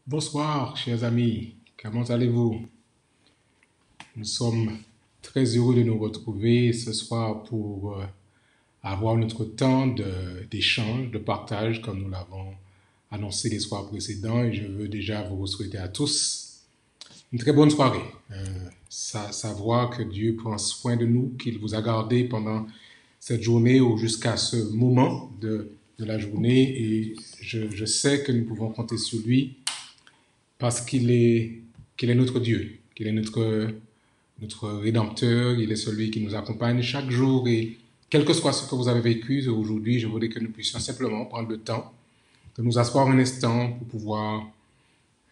Bonsoir, chers amis. Comment allez-vous? Nous sommes très heureux de nous retrouver ce soir pour avoir notre temps d'échange, de partage, comme nous l'avons annoncé les soirs précédents. Et je veux déjà vous souhaiter à tous une très bonne soirée. Savoir que Dieu prend soin de nous, qu'il vous a gardé pendant cette journée ou jusqu'à ce moment de la journée. Et je sais que nous pouvons compter sur lui parce qu'il est notre Dieu, qu'il est notre Rédempteur, il est celui qui nous accompagne chaque jour. Et quel que soit ce que vous avez vécu aujourd'hui, je voudrais que nous puissions simplement prendre le temps de nous asseoir un instant pour pouvoir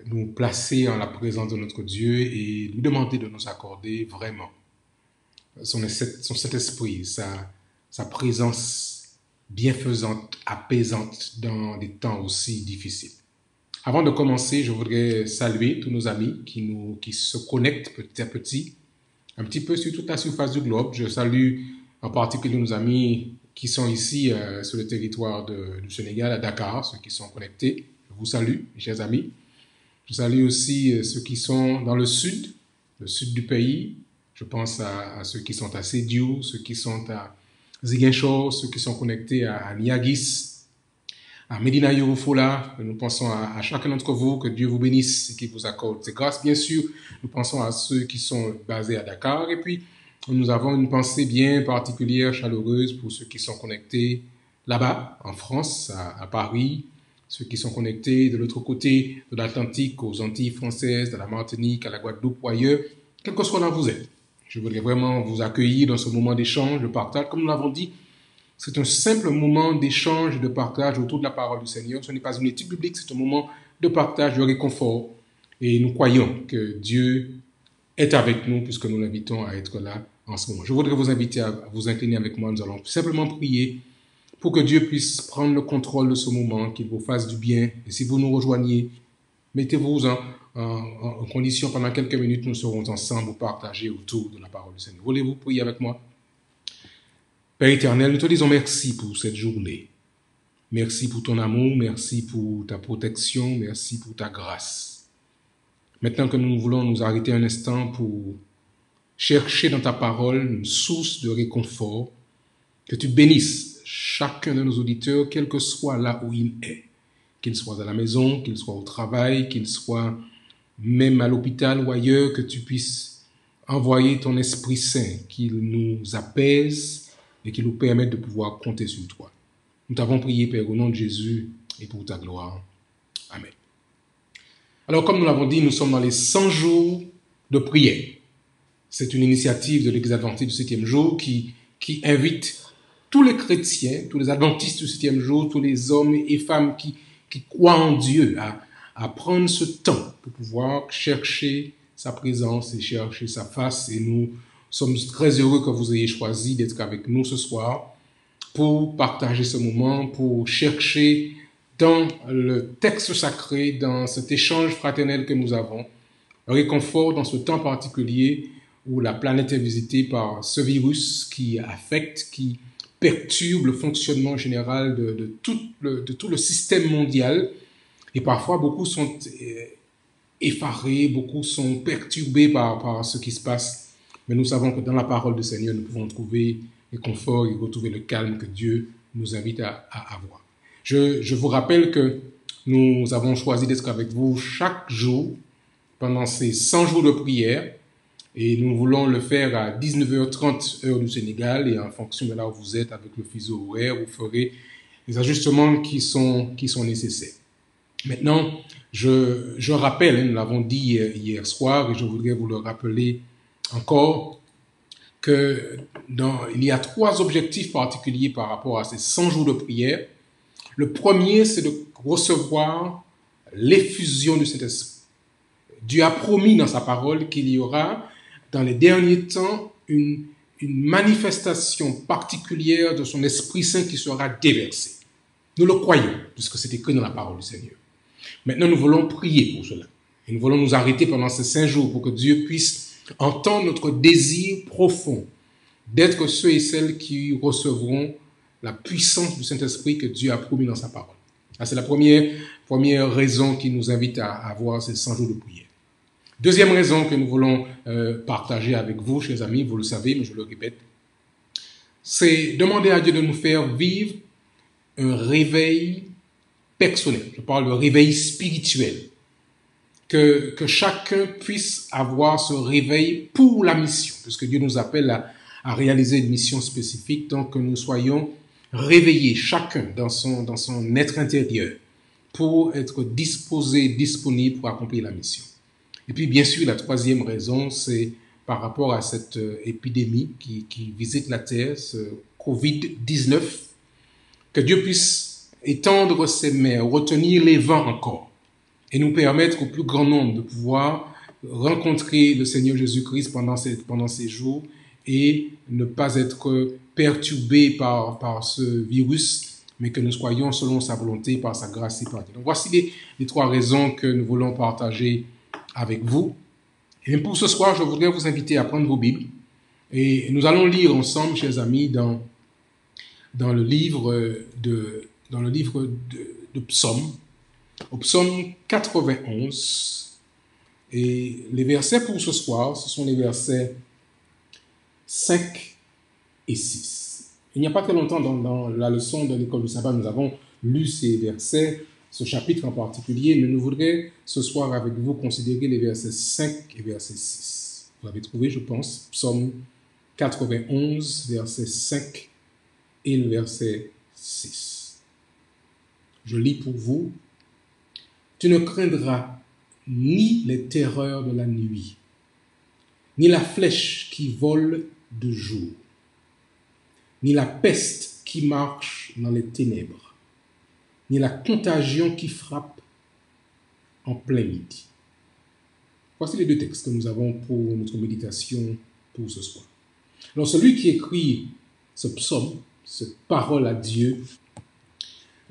nous placer en la présence de notre Dieu et lui demander de nous accorder vraiment son Saint-Esprit, sa présence bienfaisante, apaisante dans des temps aussi difficiles. Avant de commencer, je voudrais saluer tous nos amis qui se connectent petit à petit, un petit peu sur toute la surface du globe. Je salue en particulier nos amis qui sont ici sur le territoire du Sénégal, à Dakar, ceux qui sont connectés. Je vous salue, mes chers amis. Je salue aussi ceux qui sont dans le sud du pays. Je pense à ceux qui sont à Sédiou, ceux qui sont à Ziguinchor, ceux qui sont connectés à Niagis, à Medina Yorofola. Nous pensons à chacun d'entre vous, que Dieu vous bénisse et qu'il vous accorde ses grâces. Bien sûr, nous pensons à ceux qui sont basés à Dakar. Et puis, nous avons une pensée bien particulière, chaleureuse pour ceux qui sont connectés là-bas, en France, à Paris, ceux qui sont connectés de l'autre côté de l'Atlantique, aux Antilles françaises, à la Martinique, à la Guadeloupe ou ailleurs, quel que soit là où vous êtes. Je voudrais vraiment vous accueillir dans ce moment d'échange, de partage. Comme nous l'avons dit, c'est un simple moment d'échange, de partage autour de la parole du Seigneur. Ce n'est pas une étude biblique, c'est un moment de partage, de réconfort. Et nous croyons que Dieu est avec nous puisque nous l'invitons à être là en ce moment. Je voudrais vous inviter à vous incliner avec moi. Nous allons simplement prier pour que Dieu puisse prendre le contrôle de ce moment, qu'il vous fasse du bien. Et si vous nous rejoignez, mettez-vous en condition pendant quelques minutes, nous serons ensemble pour partager autour de la parole du Seigneur. Voulez-vous prier avec moi? Père éternel, nous te disons merci pour cette journée. Merci pour ton amour, merci pour ta protection, merci pour ta grâce. Maintenant que nous voulons nous arrêter un instant pour chercher dans ta parole une source de réconfort, que tu bénisses chacun de nos auditeurs, quel que soit là où il est, qu'il soit à la maison, qu'il soit au travail, qu'il soit même à l'hôpital ou ailleurs, que tu puisses envoyer ton Esprit Saint, qu'il nous apaise et qui nous permette de pouvoir compter sur toi. Nous t'avons prié, Père, au nom de Jésus et pour ta gloire. Amen. Alors, comme nous l'avons dit, nous sommes dans les 100 jours de prière. C'est une initiative de l'Église adventiste du 7e jour qui invite tous les chrétiens, tous les adventistes du 7e jour, tous les hommes et femmes qui croient en Dieu à prendre ce temps pour pouvoir chercher sa présence et chercher sa face. Et nous sommes très heureux que vous ayez choisi d'être avec nous ce soir pour partager ce moment, pour chercher dans le texte sacré, dans cet échange fraternel que nous avons, un réconfort dans ce temps particulier où la planète est visitée par ce virus qui affecte, qui perturbe le fonctionnement général de tout le système mondial. Et parfois, beaucoup sont effarés, beaucoup sont perturbés par ce qui se passe. Mais nous savons que dans la parole du Seigneur, nous pouvons trouver le confort et retrouver le calme que Dieu nous invite à avoir. Je vous rappelle que nous avons choisi d'être avec vous chaque jour pendant ces 100 jours de prière. Et nous voulons le faire à 19h30 heure du Sénégal, et en fonction de là où vous êtes avec le fuseau horaire, vous ferez les ajustements qui sont nécessaires. Maintenant, je rappelle, nous l'avons dit hier soir et je voudrais vous le rappeler encore, il y a 3 objectifs particuliers par rapport à ces 100 jours de prière. Le premier, c'est de recevoir l'effusion du Saint-Esprit. Dieu a promis dans sa parole qu'il y aura dans les derniers temps une manifestation particulière de son Esprit Saint qui sera déversé. Nous le croyons, puisque c'est écrit dans la parole du Seigneur. Maintenant, nous voulons prier pour cela. Et nous voulons nous arrêter pendant ces 5 jours pour que Dieu puisse entendre notre désir profond d'être ceux et celles qui recevront la puissance du Saint-Esprit que Dieu a promis dans sa parole. C'est la première Première raison qui nous invite à avoir ces 100 jours de prière. Deuxième raison que nous voulons partager avec vous, chers amis, vous le savez, mais je le répète, c'est demander à Dieu de nous faire vivre un réveil personnel. Je parle de réveil spirituel. Que chacun puisse avoir ce réveil pour la mission, puisque Dieu nous appelle à réaliser une mission spécifique, donc que nous soyons réveillés, chacun dans son être intérieur, pour être disposé, disponible pour accomplir la mission. Et puis, bien sûr, la troisième raison, c'est par rapport à cette épidémie qui visite la Terre, ce Covid-19, que Dieu puisse étendre ses mains, retenir les vents encore, et nous permettre au plus grand nombre de pouvoir rencontrer le Seigneur Jésus-Christ pendant ces jours et ne pas être perturbés par ce virus, mais que nous soyons selon sa volonté, par sa grâce et par Dieu. Donc voici les trois raisons que nous voulons partager avec vous. Et pour ce soir, je voudrais vous inviter à prendre vos Bibles et nous allons lire ensemble, chers amis, dans le livre de Psaume, au psaume 91, et les versets pour ce soir, ce sont les versets 5 et 6. Il n'y a pas très longtemps, dans la leçon de l'école du sabbat, nous avons lu ces versets, ce chapitre en particulier, mais nous voudrions ce soir avec vous considérer les versets 5 et verset 6. Vous l'avez trouvé, je pense, psaume 91, verset 5 et le verset 6. Je lis pour vous. Tu ne craindras ni les terreurs de la nuit, ni la flèche qui vole de jour, ni la peste qui marche dans les ténèbres, ni la contagion qui frappe en plein midi. Voici les deux textes que nous avons pour notre méditation pour ce soir. Alors celui qui écrit ce psaume, cette parole à Dieu,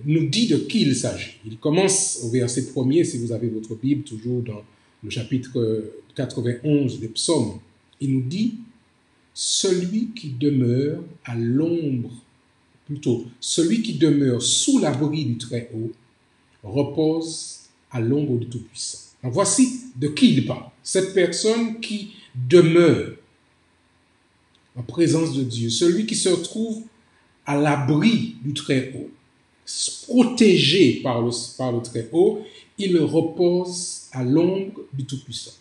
nous dit de qui il s'agit. Il commence au verset 1er, si vous avez votre Bible, toujours dans le chapitre 91 des psaumes. Il nous dit « Celui qui demeure à l'ombre, plutôt, celui qui demeure sous l'abri du Très-Haut, repose à l'ombre du Tout-Puissant. » Donc voici de qui il parle. Cette personne qui demeure en présence de Dieu, celui qui se trouve à l'abri du Très-Haut, protégé par le Très-Haut, il repose à l'ombre du Tout-Puissant.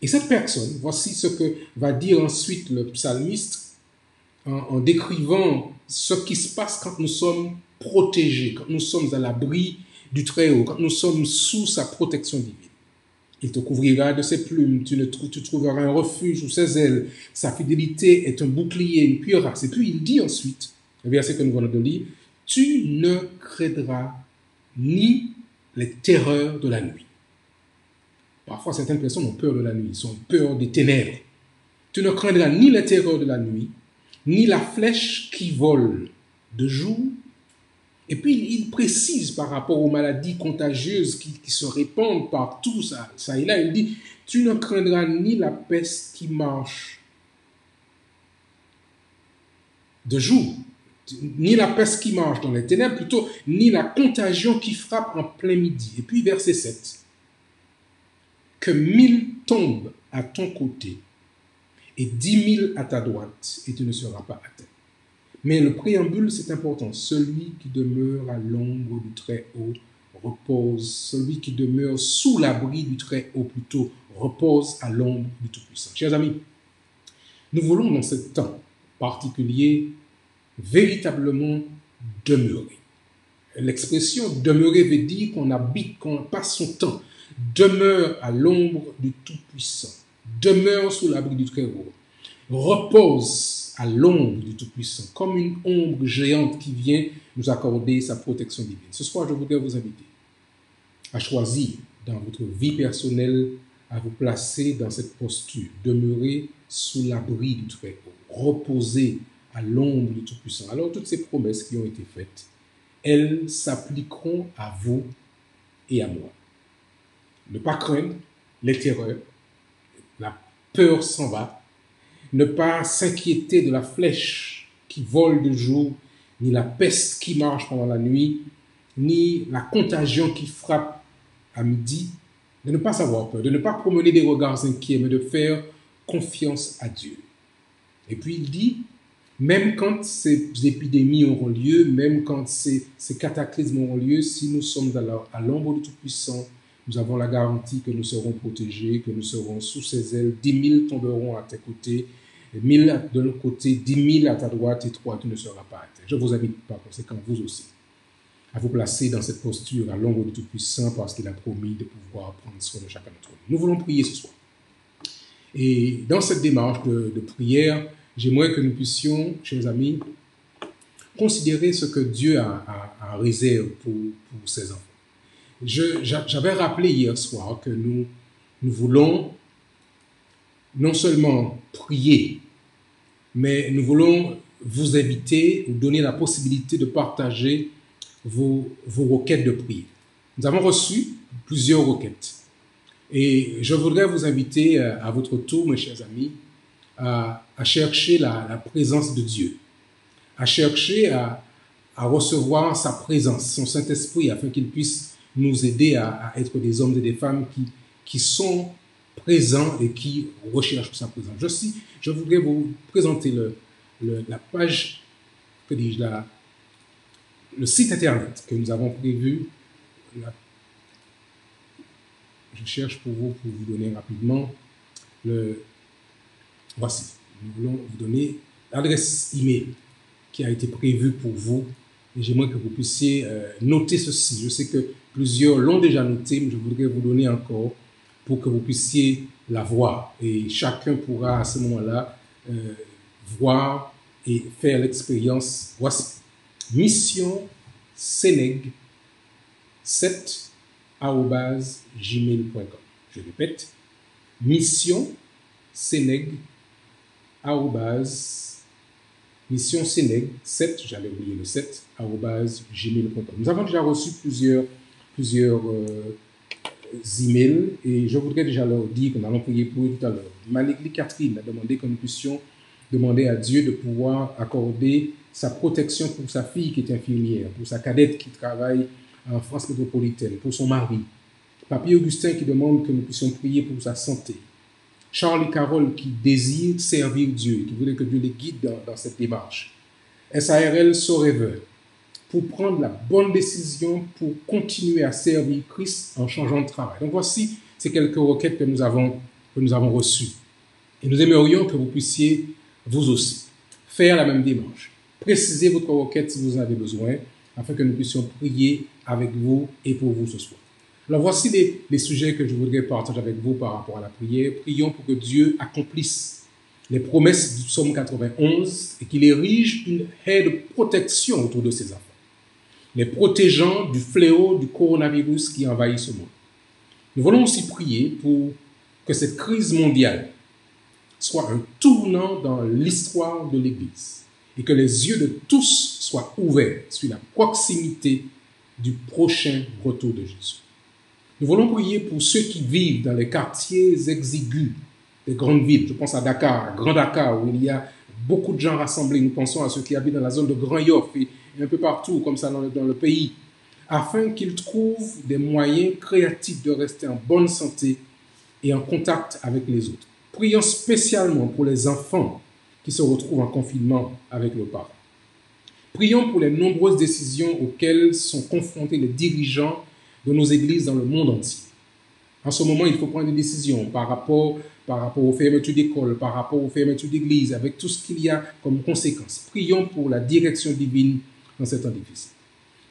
Et cette personne, voici ce que va dire ensuite le psalmiste en décrivant ce qui se passe quand nous sommes protégés, quand nous sommes à l'abri du Très-Haut, quand nous sommes sous sa protection divine. Il te couvrira de ses plumes, tu trouveras un refuge sous ses ailes, sa fidélité est un bouclier, une cuirasse. Et puis il dit ensuite, le verset que nous venons de lire, tu ne craindras ni les terreurs de la nuit. Parfois, certaines personnes ont peur de la nuit, ils ont peur des ténèbres. Tu ne craindras ni les terreurs de la nuit, ni la flèche qui vole de jour. Et puis, il précise par rapport aux maladies contagieuses qui se répandent partout, ça et là, il dit, tu ne craindras ni la peste qui marche de jour, ni la peste qui marche dans les ténèbres, plutôt, ni la contagion qui frappe en plein midi. Et puis, verset 7. Que 1000 tombent à ton côté et 10 000 à ta droite, et tu ne seras pas atteint. Mais le préambule, c'est important. Celui qui demeure à l'ombre du Très-Haut repose. Celui qui demeure sous l'abri du Très-Haut, plutôt, repose à l'ombre du Tout-Puissant. Chers amis, nous voulons dans ce temps particulier véritablement demeurer. L'expression demeurer veut dire qu'on habite, qu'on passe son temps, demeure à l'ombre du Tout-Puissant, demeure sous l'abri du Très-Haut, repose à l'ombre du Tout-Puissant, comme une ombre géante qui vient nous accorder sa protection divine. Ce soir, je voudrais vous inviter à choisir dans votre vie personnelle, à vous placer dans cette posture, demeurer sous l'abri du Très-Haut, reposer à l'ombre du Tout-Puissant. Alors, toutes ces promesses qui ont été faites, elles s'appliqueront à vous et à moi. Ne pas craindre les terreurs, la peur s'en va, ne pas s'inquiéter de la flèche qui vole de jour, ni la peste qui marche pendant la nuit, ni la contagion qui frappe à midi, de ne pas avoir peur, de ne pas promener des regards inquiets, mais de faire confiance à Dieu. Et puis il dit, même quand ces épidémies auront lieu, même quand ces cataclysmes auront lieu, si nous sommes à l'ombre du Tout-Puissant, nous avons la garantie que nous serons protégés, que nous serons sous ses ailes. 10 000 tomberont à tes côtés, 1000 de l'autre côté, 10 000 à ta droite, et toi, tu ne seras pas à terre. Je vous invite par conséquent, vous aussi, à vous placer dans cette posture à l'ombre du Tout-Puissant parce qu'il a promis de pouvoir prendre soin de chacun d'entre nous. Nous voulons prier ce soir. Et dans cette démarche de prière, j'aimerais que nous puissions, chers amis, considérer ce que Dieu a en réserve pour ses enfants. J'avais rappelé hier soir que nous voulons non seulement prier, mais nous voulons vous inviter, vous donner la possibilité de partager vos requêtes de prière. Nous avons reçu plusieurs requêtes. Et je voudrais vous inviter à votre tour, mes chers amis, à chercher la présence de Dieu, à chercher à recevoir sa présence, son Saint-Esprit, afin qu'il puisse nous aider à être des hommes et des femmes qui sont présents et qui recherchent sa présence. Je voudrais vous présenter la page, que dis-je, le site internet que nous avons prévu. Je cherche pour vous donner rapidement voici. Nous voulons vous donner l'adresse email qui a été prévue pour vous. Et j'aimerais que vous puissiez noter ceci. Je sais que plusieurs l'ont déjà noté, mais je voudrais vous donner encore pour que vous puissiez la voir. Et chacun pourra à ce moment-là voir et faire l'expérience. Voici. Mission Seneg 7@gmail.com. Je répète. Mission Seneg Mission Seneg 7, j'allais oublier le 7, @gmail.com. Nous avons déjà reçu plusieurs emails et je voudrais déjà leur dire que nous allons prier pour eux tout à l'heure. Manélie Catherine a demandé que nous puissions demander à Dieu de pouvoir accorder sa protection pour sa fille qui est infirmière, pour sa cadette qui travaille en France métropolitaine, pour son mari. Papy Augustin qui demande que nous puissions prier pour sa santé. Charlie Carole qui désire servir Dieu et qui voudrait que Dieu les guide dans cette démarche. SARL Sorever pour prendre la bonne décision pour continuer à servir Christ en changeant de travail. Donc voici ces quelques requêtes que nous avons reçues. Et nous aimerions que vous puissiez, vous aussi, faire la même démarche. Précisez votre requête si vous en avez besoin, afin que nous puissions prier avec vous et pour vous ce soir. Alors voici les sujets que je voudrais partager avec vous par rapport à la prière. Prions pour que Dieu accomplisse les promesses du psaume 91 et qu'il érige une haie de protection autour de ses enfants, les protégeant du fléau du coronavirus qui envahit ce monde. Nous voulons aussi prier pour que cette crise mondiale soit un tournant dans l'histoire de l'Église et que les yeux de tous soient ouverts sur la proximité du prochain retour de Jésus. Nous voulons prier pour ceux qui vivent dans les quartiers exigus des grandes villes. Je pense à Dakar, à Grand Dakar, où il y a beaucoup de gens rassemblés. Nous pensons à ceux qui habitent dans la zone de Grand Yoff et un peu partout, comme ça dans le pays, afin qu'ils trouvent des moyens créatifs de rester en bonne santé et en contact avec les autres. Prions spécialement pour les enfants qui se retrouvent en confinement avec leurs parents. Prions pour les nombreuses décisions auxquelles sont confrontés les dirigeants de nos églises dans le monde entier. En ce moment, il faut prendre des décisions par rapport aux fermetures d'écoles, par rapport aux fermetures d'églises, avec tout ce qu'il y a comme conséquence. Prions pour la direction divine dans ces temps difficiles.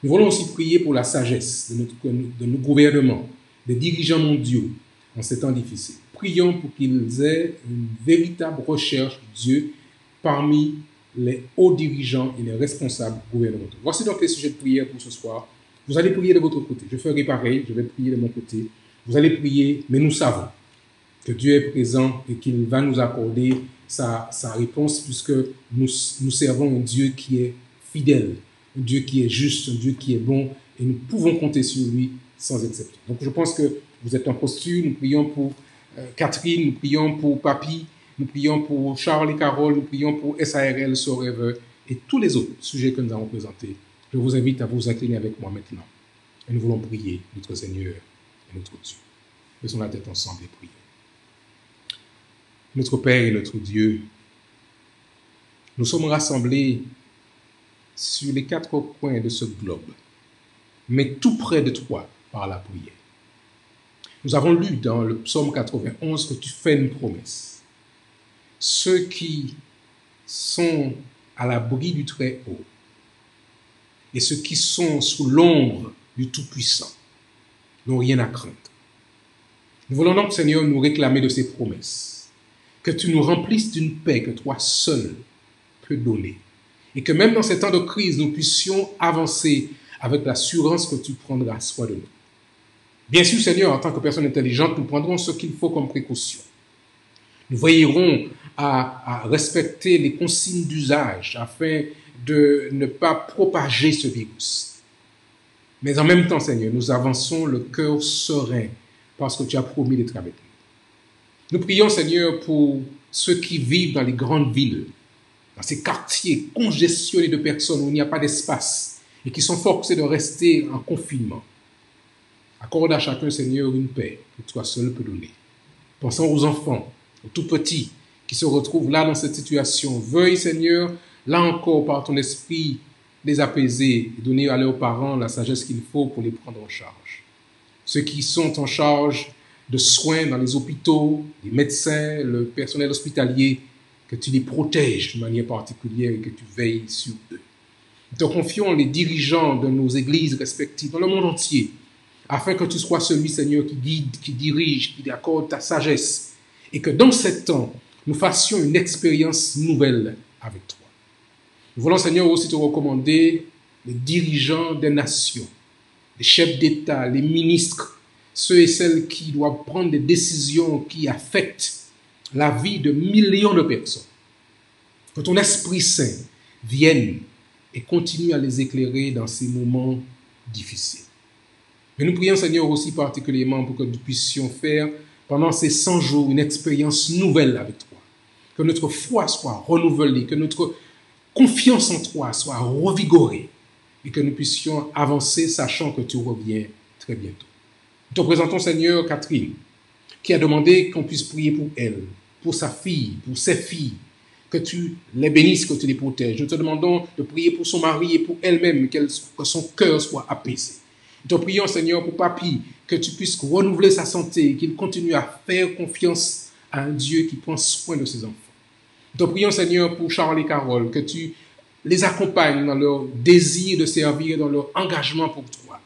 Nous voulons aussi prier pour la sagesse de nos gouvernements, des dirigeants mondiaux en ces temps difficiles. Prions pour qu'ils aient une véritable recherche de Dieu parmi les hauts dirigeants et les responsables gouvernementaux. Voici donc les sujets de prière pour ce soir. Vous allez prier de votre côté. Je ferai pareil, je vais prier de mon côté. Vous allez prier, mais nous savons que Dieu est présent et qu'il va nous accorder sa réponse puisque nous servons un Dieu qui est fidèle, un Dieu qui est juste, un Dieu qui est bon et nous pouvons compter sur lui sans exception. Donc je pense que vous êtes en posture. Nous prions pour Catherine, nous prions pour Papy, nous prions pour Charles et Carole, nous prions pour SARL, Sorever et tous les autres sujets que nous avons présentés. Je vous invite à vous incliner avec moi maintenant. Et nous voulons prier notre Seigneur et notre Dieu. Laissons la tête ensemble et prions. Notre Père et notre Dieu, nous sommes rassemblés sur les quatre coins de ce globe, mais tout près de toi par la prière. Nous avons lu dans le psaume 91 que tu fais une promesse. Ceux qui sont à l'abri du Très-Haut et ceux qui sont sous l'ombre du Tout-Puissant n'ont rien à craindre. Nous voulons donc, Seigneur, nous réclamer de ces promesses, que tu nous remplisses d'une paix que toi seul peux donner, et que même dans ces temps de crise, nous puissions avancer avec l'assurance que tu prendras soin de nous. Bien sûr, Seigneur, en tant que personne intelligente, nous prendrons ce qu'il faut comme précaution. Nous veillerons à respecter les consignes d'usage afin de ne pas propager ce virus. Mais en même temps, Seigneur, nous avançons le cœur serein parce que tu as promis d'être avec nous. Nous prions, Seigneur, pour ceux qui vivent dans les grandes villes, dans ces quartiers congestionnés de personnes où il n'y a pas d'espace et qui sont forcés de rester en confinement. Accorde à chacun, Seigneur, une paix que toi seul peux donner. Pensons aux enfants, aux tout petits qui se retrouvent là dans cette situation. Veuille, Seigneur, là encore par ton esprit, les apaiser et donner à leurs parents la sagesse qu'il faut pour les prendre en charge. Ceux qui sont en charge de soins dans les hôpitaux, les médecins, le personnel hospitalier, que tu les protèges de manière particulière et que tu veilles sur eux. Nous te confions les dirigeants de nos églises respectives dans le monde entier, afin que tu sois celui, Seigneur, qui guide, qui dirige, qui accorde ta sagesse, et que dans ces temps, nous fassions une expérience nouvelle avec toi. Nous voulons, Seigneur, aussi te recommander les dirigeants des nations, les chefs d'État, les ministres, ceux et celles qui doivent prendre des décisions qui affectent la vie de millions de personnes. Que ton Esprit Saint vienne et continue à les éclairer dans ces moments difficiles. Mais nous prions, Seigneur, aussi particulièrement pour que nous puissions faire pendant ces 100 jours une expérience nouvelle avec toi. Que notre foi soit renouvelée, que notre confiance en toi soit revigorée et que nous puissions avancer sachant que tu reviens très bientôt. Nous te présentons, Seigneur, Catherine, qui a demandé qu'on puisse prier pour elle, pour sa fille, pour ses filles, que tu les bénisses, que tu les protèges. Nous te demandons de prier pour son mari et pour elle-même, que son cœur soit apaisé. Nous te prions, Seigneur, pour Papy, que tu puisses renouveler sa santé, qu'il continue à faire confiance à un Dieu qui prend soin de ses enfants. Nous te prions, Seigneur, pour Charles et Carole, que tu les accompagnes dans leur désir de servir et dans leur engagement pour toi.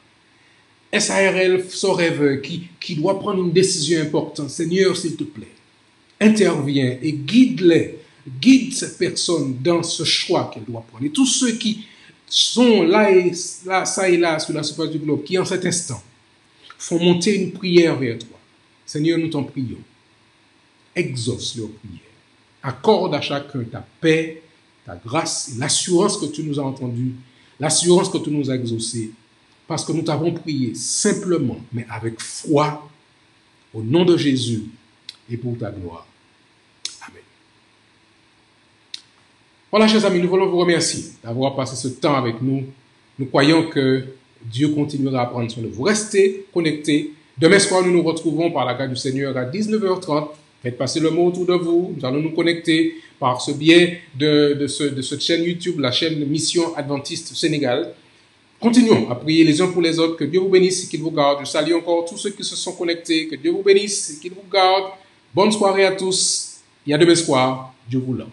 SARL, son rêveur, qui doit prendre une décision importante. Seigneur, s'il te plaît, interviens et guide-les, guide cette personne dans ce choix qu'elle doit prendre. Et tous ceux qui sont là, ça et là, sur la surface du globe, qui en cet instant font monter une prière vers toi. Seigneur, nous t'en prions. Exauce leur prière. Accorde à chacun ta paix, ta grâce et l'assurance que tu nous as entendus, l'assurance que tu nous as exaucés, parce que nous t'avons prié simplement, mais avec foi, au nom de Jésus et pour ta gloire. Amen. Voilà, chers amis, nous voulons vous remercier d'avoir passé ce temps avec nous. Nous croyons que Dieu continuera à prendre soin de vous. Restez connectés. Demain soir, nous nous retrouvons par la grâce du Seigneur à 19h30. Faites passer le mot autour de vous. Nous allons nous connecter par ce biais de cette chaîne YouTube, la chaîne Mission Adventiste Sénégal. Continuons à prier les uns pour les autres. Que Dieu vous bénisse et qu'il vous garde. Je salue encore tous ceux qui se sont connectés. Que Dieu vous bénisse et qu'il vous garde. Bonne soirée à tous. Et à demain soir. Dieu vous l'aime.